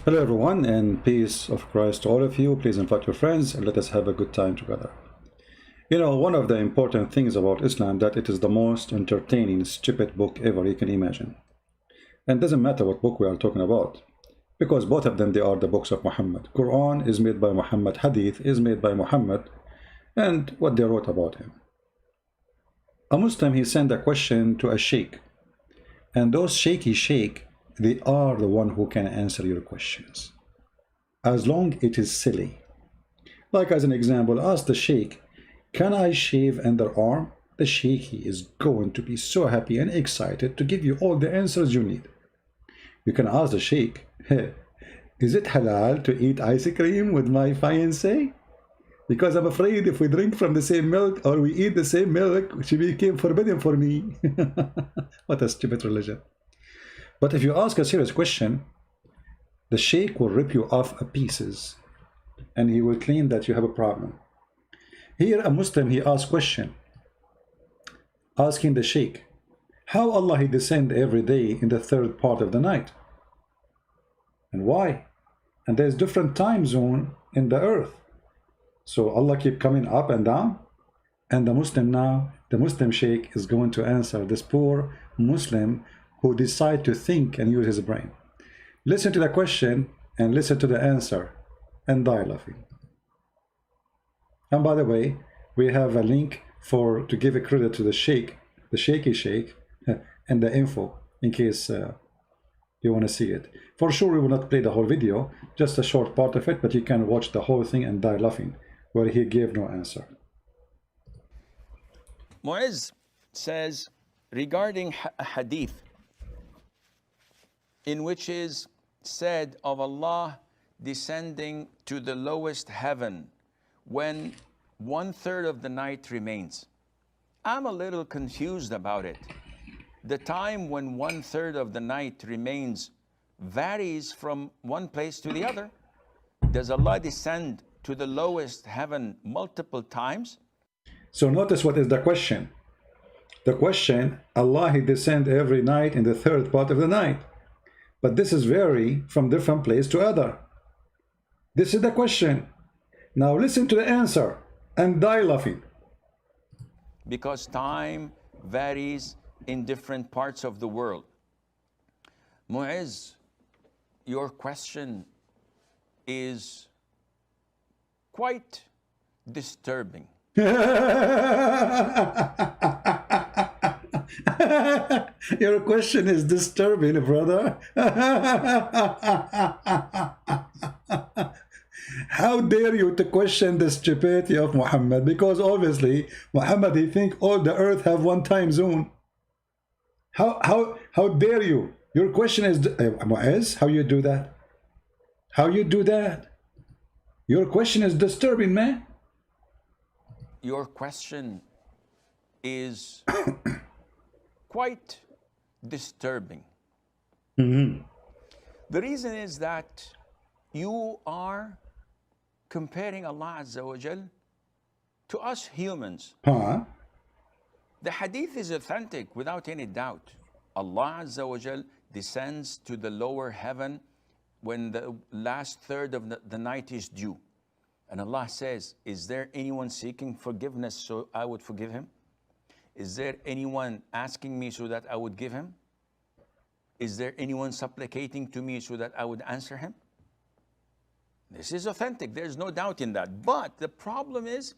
Hello everyone, and peace of Christ to all of you. Please invite your friends and let us have a good time together. You know, one of the important things about Islam that it is the most entertaining, stupid book ever you can imagine. And it doesn't matter what book we are talking about, because both of them, they are the books of Muhammad. Quran is made by Muhammad, Hadith is made by Muhammad, and what they wrote about him. A Muslim, he sent a question to a sheikh, and those sheikh, they are the one who can answer your questions, as long it is silly. Like as an example, ask the sheikh, can I shave underarm? The sheikh is going to be so happy and excited to give you all the answers you need. You can ask the sheikh, hey, is it halal to eat ice cream with my fiancée? Because I'm afraid if we drink from the same milk or we eat the same milk, she became forbidden for me. What a stupid religion. But if you ask a serious question, the sheikh will rip you off a pieces and he will claim that you have a problem. Here a Muslim, he asks question, asking the sheikh, how Allah he descend every day in the third part of the night? And why? And there's different time zone in the earth. So Allah keep coming up and down. And the Muslim now, the Muslim sheikh is going to answer this poor Muslim who decide to think and use his brain. Listen to the question and listen to the answer and die laughing. And by the way, we have a link to give a credit to the sheikh, the shaky sheikh, and the info in case you want to see it. For sure, we will not play the whole video, just a short part of it, but you can watch the whole thing and die laughing, where he gave no answer. Mu'izz says regarding a hadith in which is said of Allah descending to the lowest heaven when 1/3 of the night remains. I'm a little confused about it. The time when 1/3 of the night remains varies from one place to the other. Does Allah descend to the lowest heaven multiple times? So notice what is the question. The question, Allah he descend every night in the third part of the night. But this is vary from different place to other. This is the question. Now listen to the answer and die laughing. Because time varies in different parts of the world. Mu'izz, your question is quite disturbing. Your question is disturbing, brother. How dare you to question the stupidity of Muhammad? Because obviously Muhammad he think all the earth have one time zone. How dare you? Your question is Mu'izz, how you do that? How you do that? Your question is disturbing, man. Your question is quite disturbing. Mm-hmm. The reason is that you are comparing Allah Azza wa Jal to us humans. Huh? The hadith is authentic without any doubt. Allah Azza wa Jal descends to the lower heaven when the last third of the night is due. And Allah says, is there anyone seeking forgiveness so I would forgive him? Is there anyone asking me so that I would give him? Is there anyone supplicating to me so that I would answer him? This is authentic. There's no doubt in that. But the problem is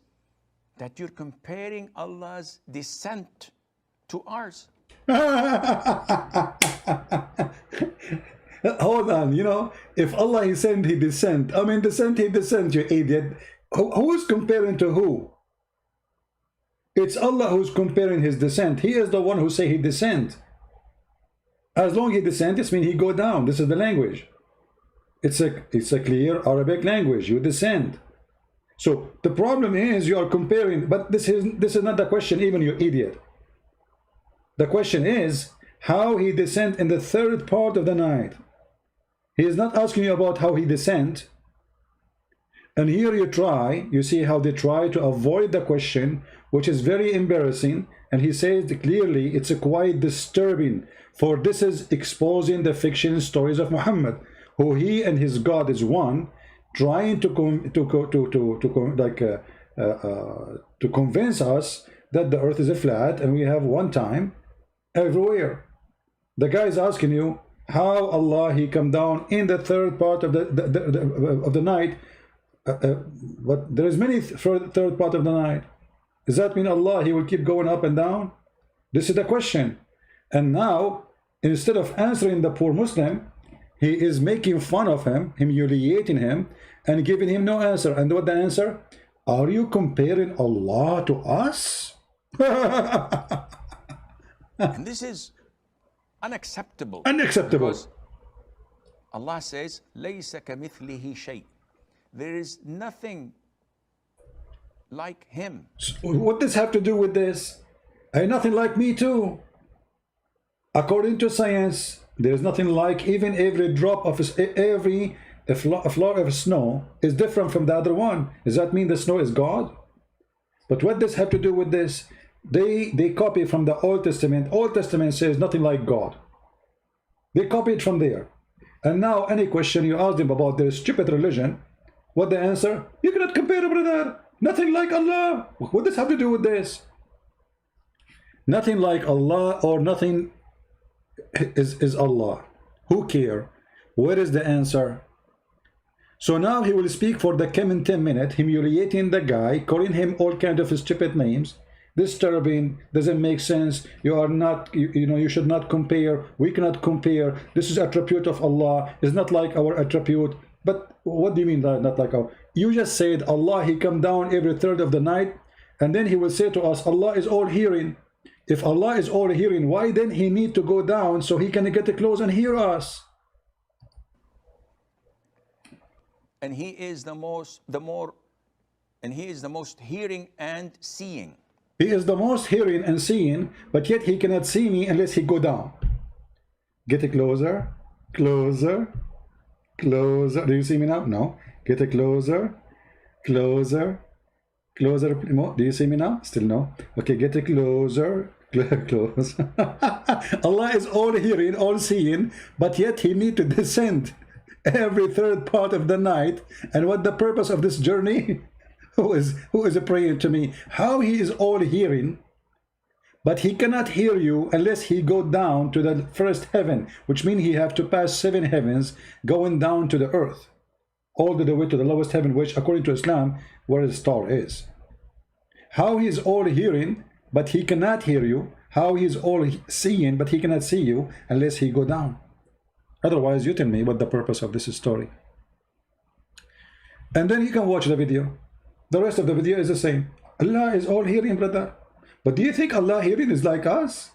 that you're comparing Allah's descent to ours. Hold on, you know, if Allah he sent, he descend. I mean, descent, he descend, you idiot. Who is comparing to who? It's Allah who's comparing his descent. He is the one who say he descend. As long as he descend, it means he go down. This is the language. It's a clear Arabic language. You descend. So the problem is you are comparing, but this is not the question, even, you idiot. The question is how he descend in the third part of the night. He is not asking you about how he descend. And here you see how they try to avoid the question, which is very embarrassing. And he says clearly it's quite disturbing, for this is exposing the fiction stories of Muhammad, who he and his God is one, trying to convince us that the earth is a flat and we have one time everywhere. The guy is asking you how Allah he come down in the third part of the night, but there is many third part of the night. Does that mean Allah he will keep going up and down? This is the question. And now, instead of answering the poor Muslim, he is making fun of him, humiliating him, and giving him no answer. And what the answer? Are you comparing Allah to us? And this is unacceptable. Unacceptable. Because Allah says, لَيْسَ كَمِثْلِهِ شَيْءٍ. There is nothing like him. So what does have to do with this? Ain't nothing like me too. According to science, there is nothing like, even every drop of a floor of snow is different from the other one. Does that mean the snow is God? But what does have to do with this? They copy from the Old Testament. Old Testament says nothing like God. They copy it from there. And now any question you ask them about their stupid religion, what the answer? You cannot compare, brother. Nothing like Allah. What does have to do with this? Nothing like Allah, or nothing is Allah. Who care? Where is the answer? So now he will speak for the coming 10 minutes, humiliating the guy, calling him all kinds of stupid names, disturbing, doesn't make sense, you are not, you should not compare, we cannot compare, this is attribute of Allah, it's not like our attribute. But what do you mean that not like our? You just said Allah he come down every third of the night, and then he will say to us Allah is all hearing. If Allah is all hearing, why then he need to go down so he can get close and hear us? And he is the most hearing and seeing. He is the most hearing and seeing, but yet he cannot see me unless he go down. Get it closer, closer, closer. Do you see me now? No. Get it closer, closer, closer. Do you see me now? Still no. Okay, get it closer, close. Allah is all hearing, all seeing, but yet he need to descend every third part of the night. And what the purpose of this journey? Who is praying to me? How he is all hearing, but he cannot hear you unless he go down to the first heaven, which means he have to pass 7 heavens going down to the earth, all the way to the lowest heaven, which according to Islam where the star is. How he is all hearing but he cannot hear you? How he is all seeing but he cannot see you unless he go down? Otherwise you tell me what the purpose of this story. And then you can watch the video. The rest of the video is the same. Allah is all hearing, brother. But do you think Allah hearing is like us?